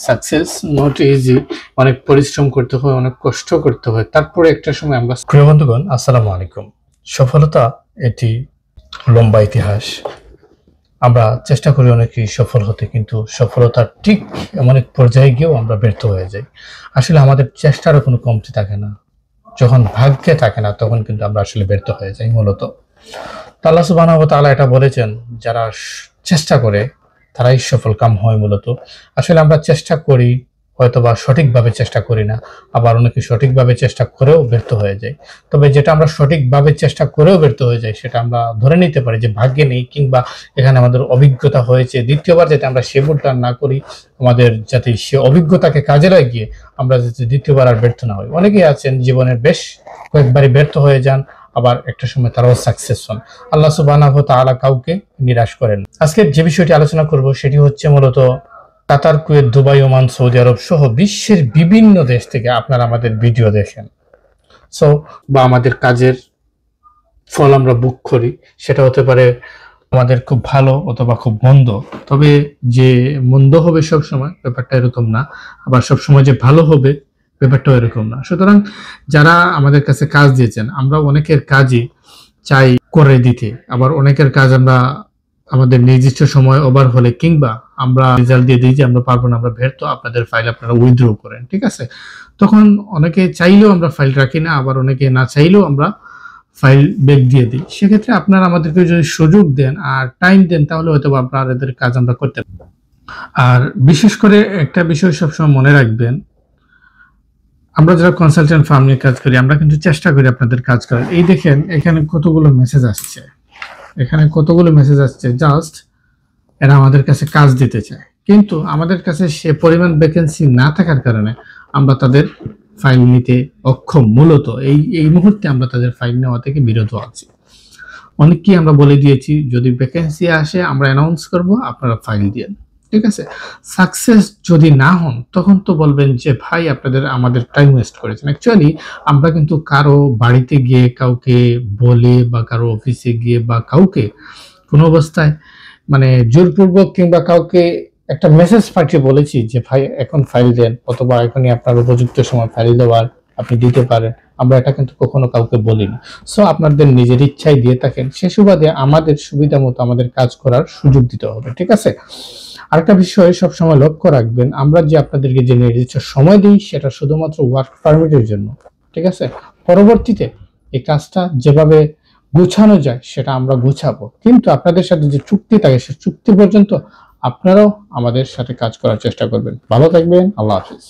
Success not easy. অনেক পরিশ্রম করতে হয়, অনেক কষ্ট করতে হয়, তারপরে একটা সময় আমরা। প্রিয় বন্ধুগণ, আসসালামু আলাইকুম। সফলতা এটি লম্বা ইতিহাস। আমরা চেষ্টা করি অনেকেই সফল হতে, কিন্তু সফলতার ঠিক এমন এক পর্যায়ে গিয়েও আমরা ব্যর্থ হয়ে যাই। আসলে আমাদের চেষ্টারও কোনো কমতি থাকে না। যখন ভাগ্যে থাকে না, তখন কিন্তু আমরা আসলে ব্যর্থ হয়ে যাই মূলত। আল্লাহ সুবহানাহু ওয়া তাআলা এটা বলেছেন, যারা চেষ্টা করে তারাই সফল কাম হয় মূলত। আসলে আমরা চেষ্টা করি, হয়তোবা সঠিকভাবে চেষ্টা করি না, আবার অনেকে সঠিকভাবে চেষ্টা করেও ব্যর্থ হয়ে যায়। তবে যেটা আমরা সঠিকভাবে চেষ্টা করেও ব্যর্থ হয়ে যাই, সেটা আমরা ধরে নিতে পারি যে ভাগ্যে নেই, কিংবা এখানে আমাদের অভিজ্ঞতা হয়েছে। দ্বিতীয়বার যাতে আমরা সে ভুলটা না করি, আমাদের যাতে সে অভিজ্ঞতাকে কাজে লাগিয়ে আমরা যাতে দ্বিতীয়বার আর ব্যর্থ না হই। অনেকেই আছেন জীবনের বেশ কয়েকবারই ব্যর্থ হয়ে যান, আবার একটা সময় তারাও সাকসেস হন। আল্লাহ সুবহানাহু ওয়া তাআলা কাউকে নিরাশ করেন। আজকে যে বিষয়টি আলোচনা করব সেটি হচ্ছে মূলত কাতার, কুয়েত, দুবাই, ওমান, সৌদি আরব সহ বিশ্বের বিভিন্ন দেশ থেকে আপনারা আমাদের ভিডিও দেখেন, সো বা আমাদের কাজের ফল আমরা বুক করি। সেটা হতে পারে আমাদের খুব ভালো অথবা খুব মন্দ। তবে যে মন্দ হবে সব সময়, ব্যাপারটা এরকম না। আবার সব সময় যে ভালো হবে, ব্যাপারটাও এরকম না। সুতরাং যারা আমাদের কাছে কাজ দিয়েছেন, আমরা অনেকের কাজই চাই করে দিতে, আবার অনেকের কাজ আমরা আমাদের নির্দিষ্ট সময় ওভার হলে কিংবা আমরা রেজাল্ট দিয়ে দিই যে আমরা পারবো না, আমরা ব্যর্থ, আপনাদের ফাইল আপনারা উইথড্র করেন, ঠিক আছে। তখন অনেকে চাইলেও আমরা ফাইল রাখি না, আবার অনেকে না চাইলেও আমরা ফাইল ব্যাক দিয়ে দিই। সেক্ষেত্রে আপনারা আমাদেরকে যদি সুযোগ দেন আর টাইম দেন, তাহলে হয়তো আপনাদের কাজ আমরা করতে পারবো। আর বিশেষ করে একটা বিষয় সবসময় মনে রাখবেন, আমরা যারা কনসালটেন্ট ফার্ম নিয়ে কাজ করি, আমরা কিন্তু চেষ্টা করি আপনাদের কাজ করার। এই দেখেন, এখানে কতগুলো মেসেজ আসছে, জাস্ট এরা আমাদের কাছে কাজ দিতে চায়, কিন্তু আমাদের কাছে সে পরিমাণ ভ্যাকেন্সি না থাকার কারণে আমরা তাদের ফাইল নিতে অক্ষম। মূলত এই মুহূর্তে আমরা তাদের ফাইল নেওয়া থেকে বিরত আছি। অনেককেই আমরা বলে দিয়েছি, যদি ভ্যাকেন্সি আসে আমরা অ্যানাউন্স করব, আপনারা ফাইল দিন, ঠিক আছে। সাকসেস যদি না হন, তখন তো বলবেন যে ভাই আপনাদের আমাদের টাইম ওয়েস্ট করেছেন। অ্যাকচুয়ালি আমরা কিন্তু কারো বাড়িতে গিয়ে কাউকে বলে, বা কারো অফিসে গিয়ে, বা কাউকে কোনো অবস্থায় মানে জোরপূর্বক কিংবা কাউকে একটা মেসেজ পাঠিয়ে বলেছি যে ভাই এখন ফাইল দেন, অথবা এখনই আপনার উপযুক্ত সময় ফাইল দেওয়ার, আপনি দিতে পারেন। আমরা এটা কিন্তু কখনো কাউকে বলিনি। সো আপনাদের নিজের ইচ্ছায় দিয়ে থাকেন, সে সুবাদে আমাদের সুবিধা মতো আমাদের কাজ করার সুযোগ দিতে হবে, ঠিক আছে। আরেকটা বিষয় সবসময় লক্ষ্য রাখবেন, আমরা যে আপনাদেরকে যে নির্দিষ্ট সময় দিই, সেটা শুধুমাত্র ওয়ার্ক পারমিটের জন্য, ঠিক আছে। পরবর্তীতে এই কাজটা যেভাবে গুছানো যায় সেটা আমরা গুছাবো, কিন্তু আপনাদের সাথে যে চুক্তি থাকে, সে চুক্তি পর্যন্ত আপনারাও আমাদের সাথে কাজ করার চেষ্টা করবেন। ভালো থাকবেন, আল্লাহ হাফিজ।